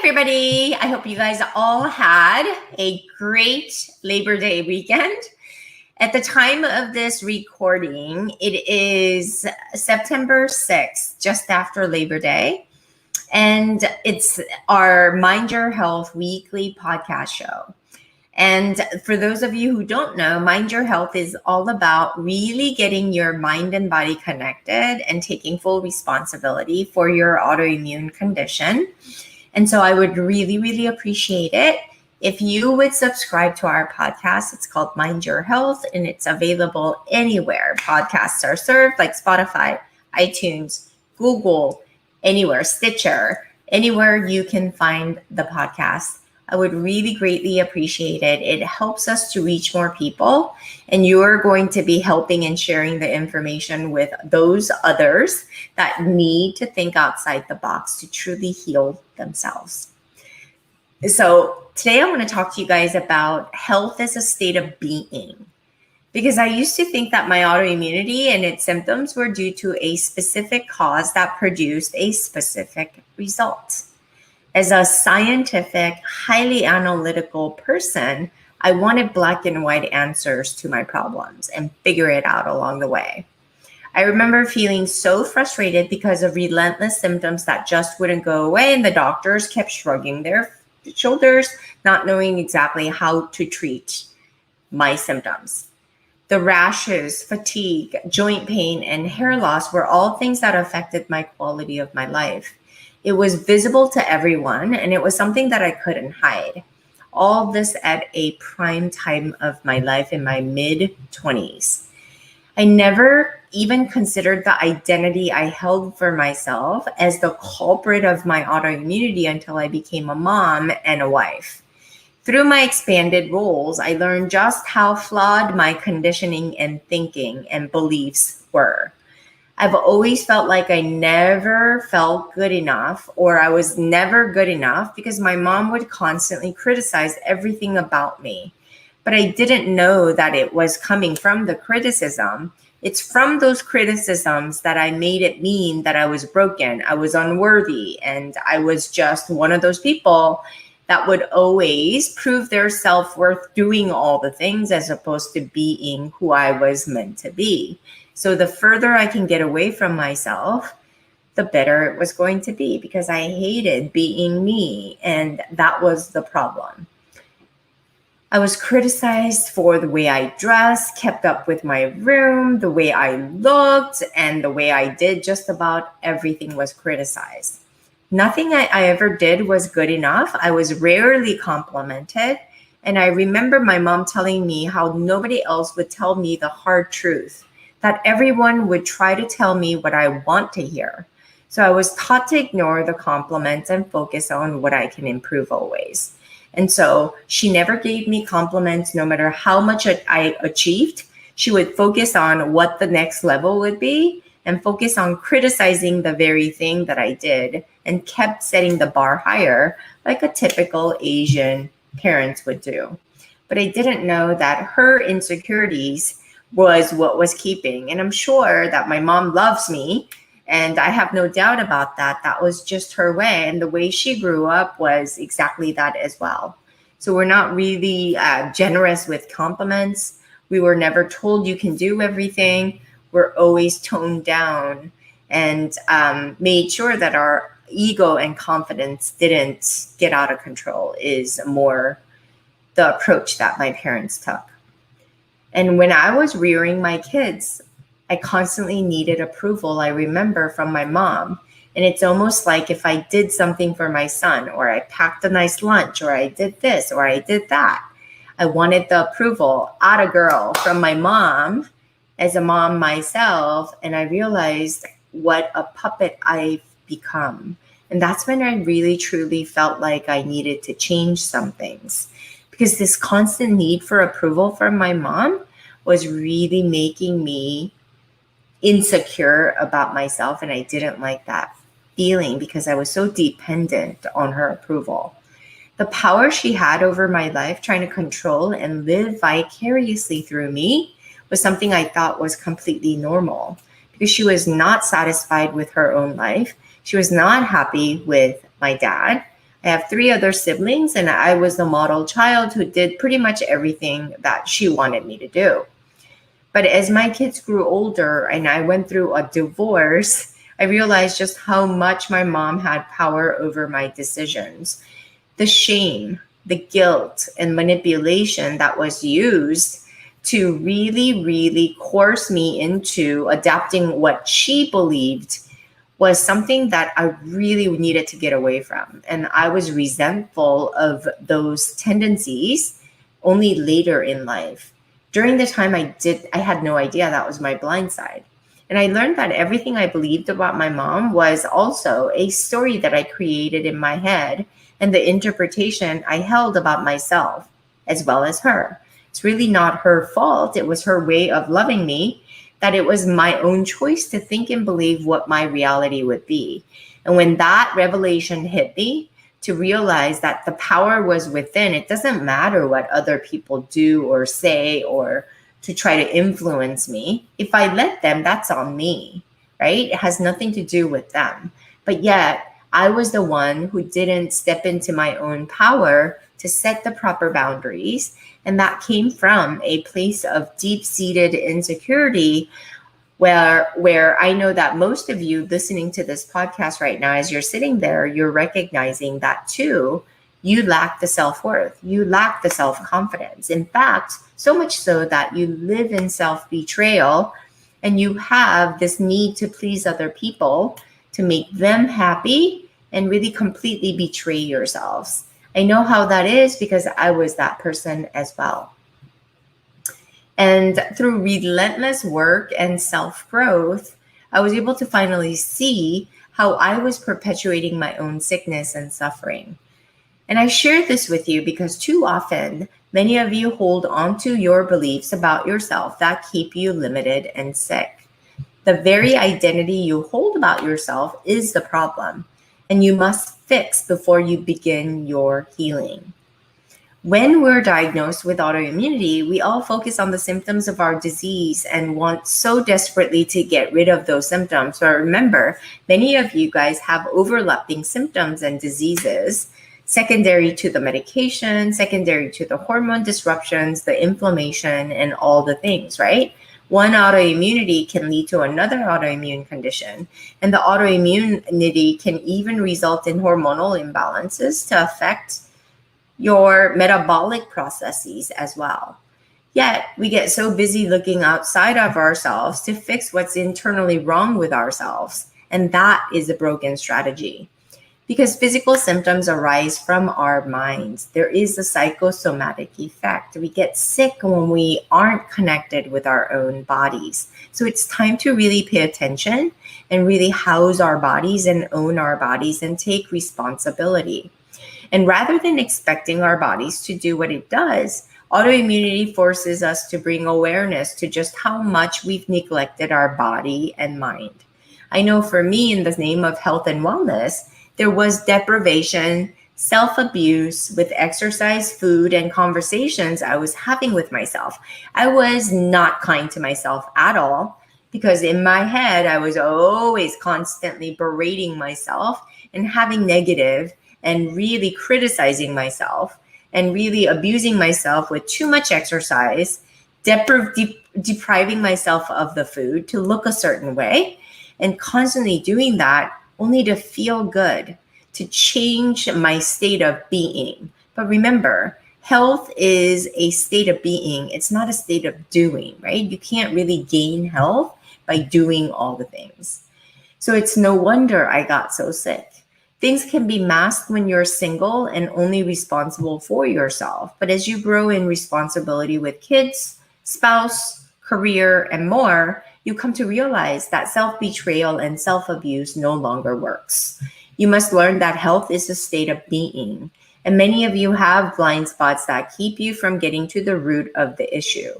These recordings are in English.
everybody. I hope you guys all had a great Labor Day weekend. At the time of this recording, it is September 6th, just after Labor Day. And it's our Mind Your Health weekly podcast show. And for those of you who don't know, Mind Your Health is all about really getting your mind and body connected and taking full responsibility for your autoimmune condition. And so I would really, really appreciate it if you would subscribe to our podcast. It's called Mind Your Health, and it's available anywhere podcasts are served, like Spotify, iTunes, Google, anywhere, Stitcher, anywhere you can find the podcast. I would really greatly appreciate it. It helps us to reach more people, and you're going to be helping and sharing the information with those others that need to think outside the box to truly heal themselves. So today I want to talk to you guys about health as a state of being, because I used to think that my autoimmunity and its symptoms were due to a specific cause that produced a specific result. As a scientific, highly analytical person, I wanted black and white answers to my problems and figure it out along the way. I remember feeling so frustrated because of relentless symptoms that just wouldn't go away, and the doctors kept shrugging their shoulders, not knowing exactly how to treat my symptoms. The rashes, fatigue, joint pain, and hair loss were all things that affected my quality of my life. It was visible to everyone, and it was something that I couldn't hide. All this at a prime time of my life in my mid-20s. I never even considered the identity I held for myself as the culprit of my autoimmunity until I became a mom and a wife. Through my expanded roles, I learned just how flawed my conditioning and thinking and beliefs were. I've always felt like I never felt good enough, or I was never good enough, because my mom would constantly criticize everything about me. But I didn't know that it was coming from the criticism. It's from those criticisms that I made it mean that I was broken, I was unworthy, and I was just one of those people that would always prove their self-worth doing all the things as opposed to being who I was meant to be. So the further I can get away from myself, the better it was going to be, because I hated being me, and that was the problem. I was criticized for the way I dressed, kept up with my room, the way I looked, and the way I did. Just about everything was criticized. Nothing I ever did was good enough. I was rarely complimented. And I remember my mom telling me how nobody else would tell me the hard truth, that everyone would try to tell me what I want to hear. So I was taught to ignore the compliments and focus on what I can improve always. And so she never gave me compliments no matter how much I achieved. She would focus on what the next level would be and focus on criticizing the very thing that I did, and kept setting the bar higher like a typical Asian parents would do. But I didn't know that her insecurities was what was keeping. And I'm sure that my mom loves me, and I have no doubt about that. That was just her way. And the way she grew up was exactly that as well. So we're not really generous with compliments. We were never told you can do everything. We're always toned down and made sure that our ego and confidence didn't get out of control is more the approach that my parents took. And when I was rearing my kids, I constantly needed approval, I remember, from my mom. And it's almost like if I did something for my son, or I packed a nice lunch, or I did this, or I did that, I wanted the approval, atta girl, from my mom as a mom myself. And I realized what a puppet I've become. And that's when I really, truly felt like I needed to change some things, because this constant need for approval from my mom was really making me insecure about myself. And I didn't like that feeling because I was so dependent on her approval. The power she had over my life, trying to control and live vicariously through me, was something I thought was completely normal, because she was not satisfied with her own life. She was not happy with my dad. I have 3 other siblings, and I was the model child who did pretty much everything that she wanted me to do. But as my kids grew older and I went through a divorce, I realized just how much my mom had power over my decisions. The shame, the guilt, and manipulation that was used to really, really coerce me into adapting what she believed was something that I really needed to get away from. And I was resentful of those tendencies only later in life. During the time I had no idea that was my blind side. And I learned that everything I believed about my mom was also a story that I created in my head and the interpretation I held about myself as well as her. It's really not her fault. It was her way of loving me, that it was my own choice to think and believe what my reality would be. And when that revelation hit me, to realize that the power was within, it doesn't matter what other people do or say or to try to influence me. If I let them, that's on me, right? It has nothing to do with them. But yet, I was the one who didn't step into my own power to set the proper boundaries. And that came from a place of deep-seated insecurity where I know that most of you listening to this podcast right now, as you're sitting there, you're recognizing that too. You lack the self-worth. You lack the self-confidence. In fact, so much so that you live in self-betrayal and you have this need to please other people, to make them happy and really completely betray yourselves. I know how that is because I was that person as well. And through relentless work and self-growth, I was able to finally see how I was perpetuating my own sickness and suffering. And I share this with you because too often, many of you hold on to your beliefs about yourself that keep you limited and sick. The very identity you hold about yourself is the problem, and you must fix before you begin your healing. When we're diagnosed with autoimmunity, we all focus on the symptoms of our disease and want so desperately to get rid of those symptoms. But remember, many of you guys have overlapping symptoms and diseases, secondary to the medication, secondary to the hormone disruptions, the inflammation, and all the things, right? One autoimmunity can lead to another autoimmune condition, and the autoimmunity can even result in hormonal imbalances to affect your metabolic processes as well. Yet we get so busy looking outside of ourselves to fix what's internally wrong with ourselves. And that is a broken strategy. Because physical symptoms arise from our minds. There is a psychosomatic effect. We get sick when we aren't connected with our own bodies. So it's time to really pay attention and really house our bodies and own our bodies and take responsibility. And rather than expecting our bodies to do what it does, autoimmunity forces us to bring awareness to just how much we've neglected our body and mind. I know for me, in the name of health and wellness, there was deprivation, self-abuse with exercise, food, and conversations I was having with myself. I was not kind to myself at all because in my head, I was always constantly berating myself and having negative and really criticizing myself and really abusing myself with too much exercise, depriving myself of the food to look a certain way, and constantly doing that only to feel good, to change my state of being. But remember, health is a state of being. It's not a state of doing, right? You can't really gain health by doing all the things. So it's no wonder I got so sick. Things can be masked when you're single and only responsible for yourself. But as you grow in responsibility with kids, spouse, career, and more, you come to realize that self-betrayal and self-abuse no longer works. You must learn that health is a state of being. And many of you have blind spots that keep you from getting to the root of the issue.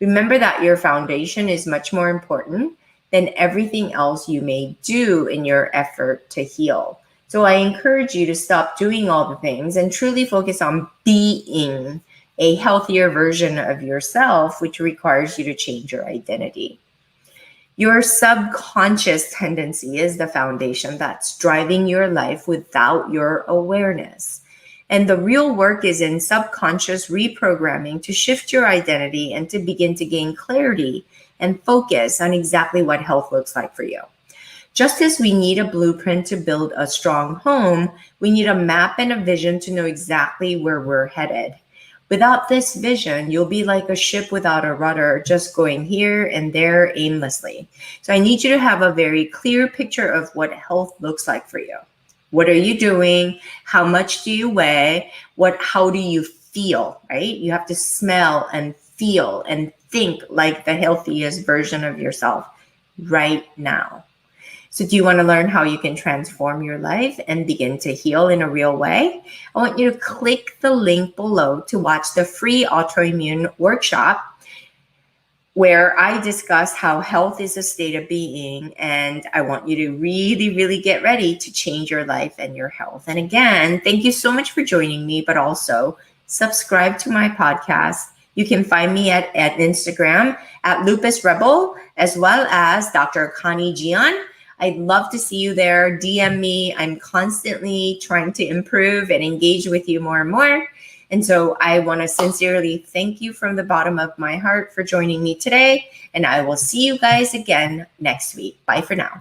Remember that your foundation is much more important than everything else you may do in your effort to heal. So I encourage you to stop doing all the things and truly focus on being a healthier version of yourself, which requires you to change your identity. Your subconscious tendency is the foundation that's driving your life without your awareness. And the real work is in subconscious reprogramming to shift your identity and to begin to gain clarity and focus on exactly what health looks like for you. Just as we need a blueprint to build a strong home, we need a map and a vision to know exactly where we're headed. Without this vision, you'll be like a ship without a rudder, just going here and there aimlessly. So I need you to have a very clear picture of what health looks like for you. What are you doing? How much do you weigh? How do you feel, right? You have to smell and feel and think like the healthiest version of yourself right now. So do you want to learn how you can transform your life and begin to heal in a real way? I want you to click the link below to watch the free autoimmune workshop where I discuss how health is a state of being, and I want you to really, really get ready to change your life and your health. And again, thank you so much for joining me, but also subscribe to my podcast. You can find me at Instagram at Lupus Rebel, as well as Dr. Connie Gian. I'd love to see you there. DM me. I'm constantly trying to improve and engage with you more and more. And so I want to sincerely thank you from the bottom of my heart for joining me today. And I will see you guys again next week. Bye for now.